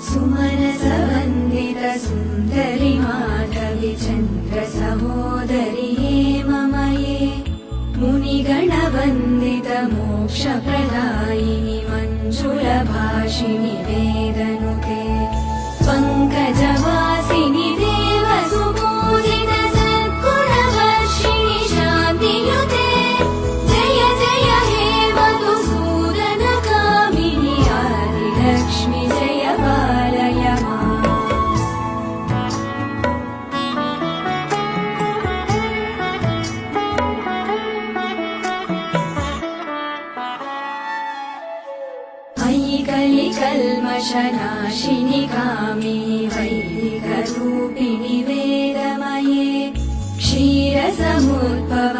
सुमनसवन्दित सुन्दरि माधवि चन्द्र सहोदरि हेममये मुनिगणवन्दित मोक्षप्रदायिनि मञ्जुलभाषिणि वेदनुते पङ्कजवासिनि देवसुपूजित सद्गुणवर्षिणि शान्तियुते जय जय हे मधुसूदनकामिनि आदिलक्ष्मि जय पालय माम्। अयि कलिकल्मषनाशिनि कामिनि वैदिकरूपिणि वेदमये क्षीरसमुद्भव